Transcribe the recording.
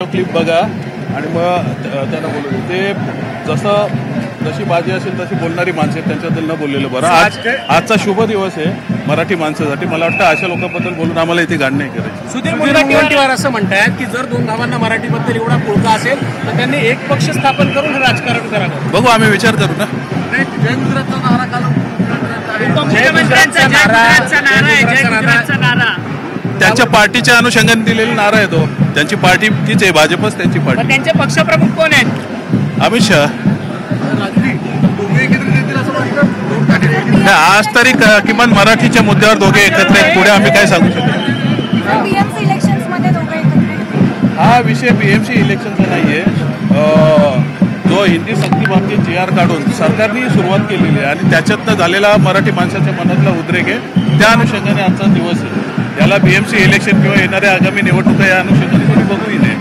Clip बघा आणि मग त्यांना बोलू ते जशी बाजी असेल तशी बोलणारी माणसं आहेत त्यांच्याबद्दल न बोललेलं बरं. आजचा शुभ दिवस आहे मराठी माणसासाठी. मला वाटतं अशा लोकांबद्दल बोलून आम्हाला इथे गाण नाही करायची. सुधीर मुनगंटीवार असं म्हणतात की जर दोन भावांना मराठीबद्दल एवढा पुळका असेल तर त्यांनी एक पक्ष स्थापन करून हे राजकारण करावं. बघू आम्ही विचार करू ना. जय गुजरातचा नारा त्यांच्या पार्टीच्या अनुषंगाने दिलेला नारा आहे तो. त्यांची पार्टी तीच आहे, भाजपच त्यांची पार्टी. त्यांचे पक्षप्रमुख कोण आहेत? अमित शहा. आज तरी किमान मराठीच्या मुद्द्यावर दोघे एकत्र आहेत. पुढे आम्ही काय सांगू शकतो. हा विषय बीएमसी इलेक्शनचा नाहीये. जो हिंदी सक्तीबाबतीत GR काढून सरकारने सुरुवात केलेली आहे आणि त्याच्यातनं झालेला मराठी माणसाच्या मनातला उद्रेक आहे. त्या अनुषंगाने आजचा दिवस आहे. याला बीएमसी इलेक्शन किंवा येणाऱ्या आगामी निवडणुका या अनुषंगाने कोणी बघूही नये.